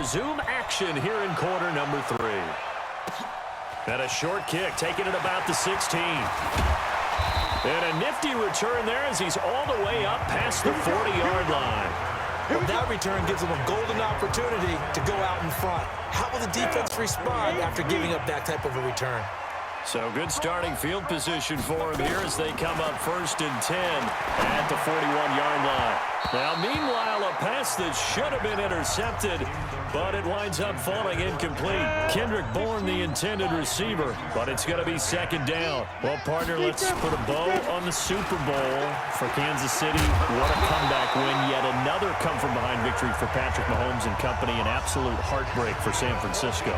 resume action here in quarter number 3. And a short kick, taking it about the 16. And a nifty return there as he's all the way up past the 40-yard line. Well, that return gives them a golden opportunity to go out in front. How will the defense respond after giving up that type of a return? So good starting field position for him here as they come up 1st and 10 at the 41-yard line. Now, meanwhile, a pass that should have been intercepted, but it winds up falling incomplete. Kendrick Bourne, the intended receiver, but it's going to be 2nd down. Well, partner, let's put a bow on the Super Bowl for Kansas City. What a comeback win. Yet another come-from-behind victory for Patrick Mahomes and company. An absolute heartbreak for San Francisco.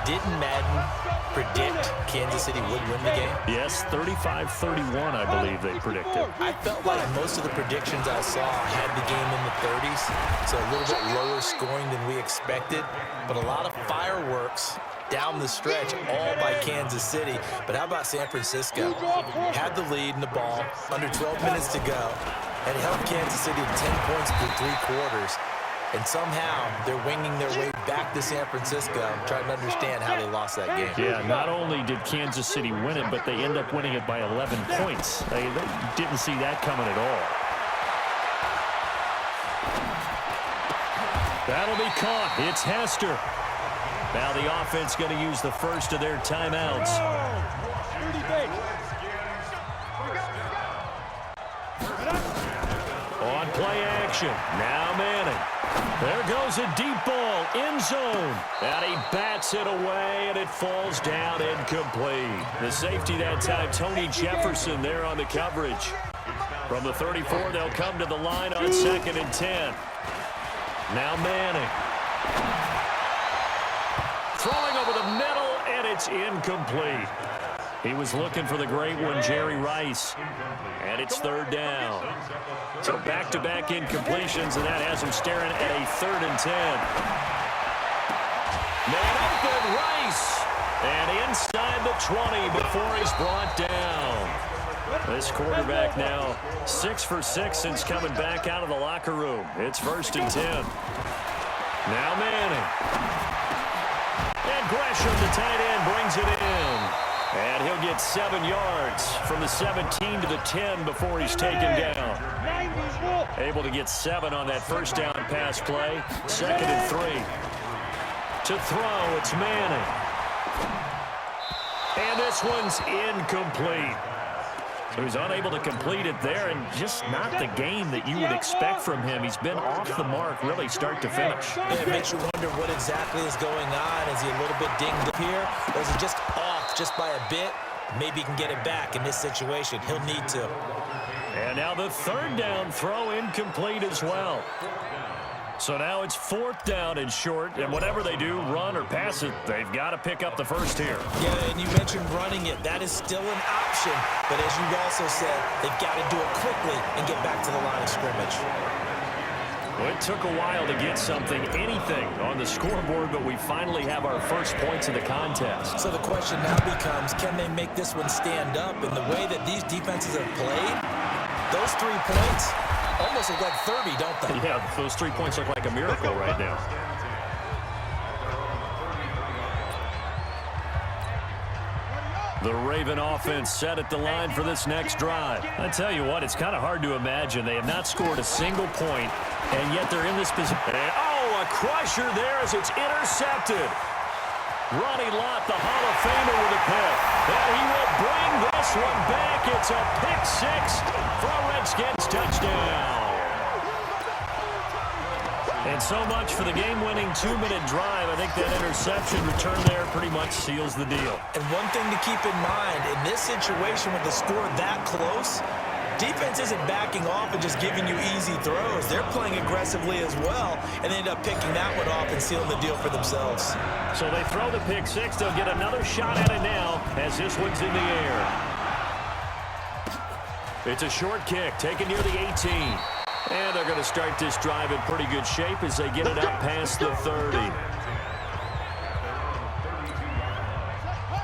Didn't Madden predict Kansas City would win the game? Yes, 35-31, I believe they predicted. I felt like most of the predictions I saw had the game in the 30s, so a little bit lower scoring than we expected, but a lot of fireworks down the stretch, all by Kansas City. But how about San Francisco? Had the lead in the ball, under 12 minutes to go, and held Kansas City to 10 points through 3 quarters. And somehow they're winging their way back to San Francisco, trying to understand how they lost that game. Yeah, not only did Kansas City win it, but they end up winning it by 11 points. They didn't see that coming at all. That'll be caught. It's Hester. Now the offense going to use the first of their timeouts. On play action. Now Manning. There goes a deep ball, end zone. And he bats it away, and it falls down incomplete. The safety that time, Tony Jefferson, there on the coverage. From the 34, they'll come to the line on 2nd and 10. Now Manning. Throwing over the middle, and it's incomplete. He was looking for the great one, Jerry Rice. And it's 3rd down. So back-to-back incompletions, and that has him staring at a 3rd and 10. Man open, Rice. And inside the 20 before he's brought down. This quarterback now 6 for 6 since coming back out of the locker room. It's 1st and 10. Now Manning. And Gresham, the tight end, brings it in. And he'll get 7 yards from the 17 to the 10 before he's taken down. Able to get 7 on that 1st down pass play. 2nd and 3. To throw, it's Manning. And this one's incomplete. So he's unable to complete it there, and just not the game that you would expect from him. He's been off the mark, really, start to finish. Yeah, it makes you wonder what exactly is going on. Is he a little bit dinged up here, or is he just off just by a bit? Maybe he can get it back in this situation. He'll need to. And now the 3rd down throw incomplete as well. So now it's 4th down and short, and whatever they do, run or pass it, they've got to pick up the first here. Yeah, and you mentioned running it. That is still an option, but as you also said, they've got to do it quickly and get back to the line of scrimmage. Well, it took a while to get anything on the scoreboard, but we finally have our first points of the contest. So the question now becomes, can they make this one stand up? And the way that these defenses have played, those 3 points almost look like 30, don't they? Yeah, those 3 points look like a miracle right now. The Raven offense set at the line for this next drive. I tell you what, it's kind of hard to imagine. They have not scored a single point, and yet they're in this position. Oh, a crusher there as it's intercepted. Ronnie Lott, the Hall of Famer, with a pick. And he will bring this one back. It's a pick 6 for a Redskins touchdown. And so much for the game-winning 2-minute drive. I think that interception return there pretty much seals the deal. And one thing to keep in mind, in this situation with the score that close, defense isn't backing off and just giving you easy throws. They're playing aggressively as well, and they end up picking that one off and sealing the deal for themselves. So they throw the pick 6. They'll get another shot at it now as this one's in the air. It's a short kick taken near the 18. And they're going to start this drive in pretty good shape as they get it up past the 30.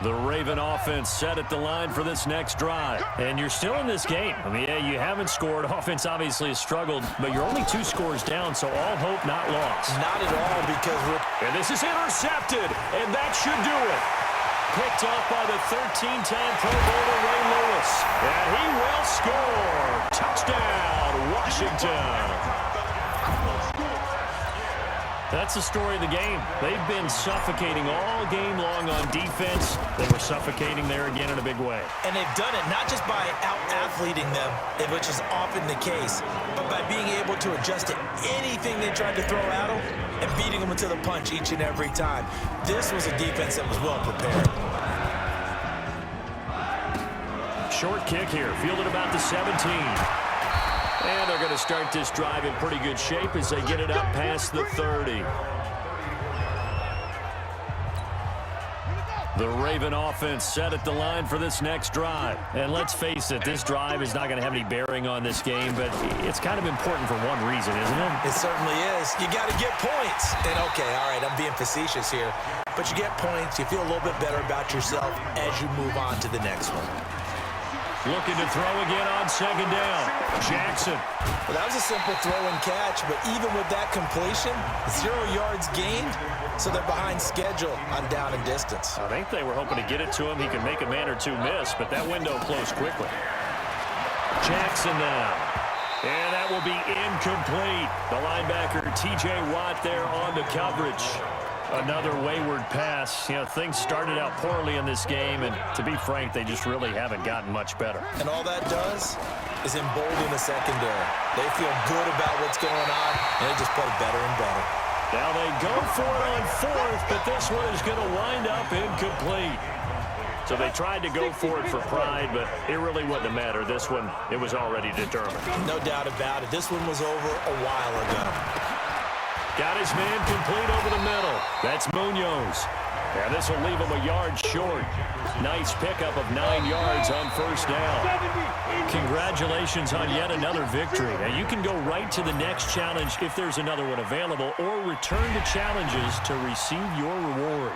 The Raven offense set at the line for this next drive. And you're still in this game. I mean, yeah, you haven't scored. Offense obviously has struggled, but you're only 2 scores down, so all hope not lost. Not at all, because and this is intercepted, and that should do it. Picked off by the 13-time Pro Bowler Ray Lewis. And he will score. Touchdown, Washington. That's the story of the game. They've been suffocating all game long on defense. They were suffocating there again in a big way. And they've done it not just by out-athleting them, which is often the case, but by being able to adjust to anything they tried to throw at them and beating them into the punch each and every time. This was a defense that was well prepared. Short kick here, fielded about the 17. And they're going to start this drive in pretty good shape as they get it up past the 30. The Raven offense set at the line for this next drive. And let's face it, this drive is not going to have any bearing on this game, but it's kind of important for one reason, isn't it? It certainly is. You got to get points. And okay, all right, I'm being facetious here, but you get points, you feel a little bit better about yourself as you move on to the next one. Looking to throw again on second down. Jackson. Well, that was a simple throw and catch, but even with that completion, 0 yards gained, so they're behind schedule on down and distance. I think they were hoping to get it to him. He could make a man or two miss, but that window closed quickly. Jackson now. And that will be incomplete. The linebacker, T.J. Watt, there on the coverage. Another wayward pass. You know, things started out poorly in this game, and to be frank, they just really haven't gotten much better. And all that does is embolden the secondary. They feel good about what's going on, and they just play better and better. Now they go for it on 4th, but this one is going to wind up incomplete. So they tried to go for it for pride, but it really wouldn't have mattered. This one, it was already determined. No doubt about it. This one was over a while ago. Got his man complete over the middle. That's Munoz. And this will leave him a yard short. Nice pickup of 9 yards on first down. Congratulations on yet another victory. Now you can go right to the next challenge if there's another one available, or return to challenges to receive your reward.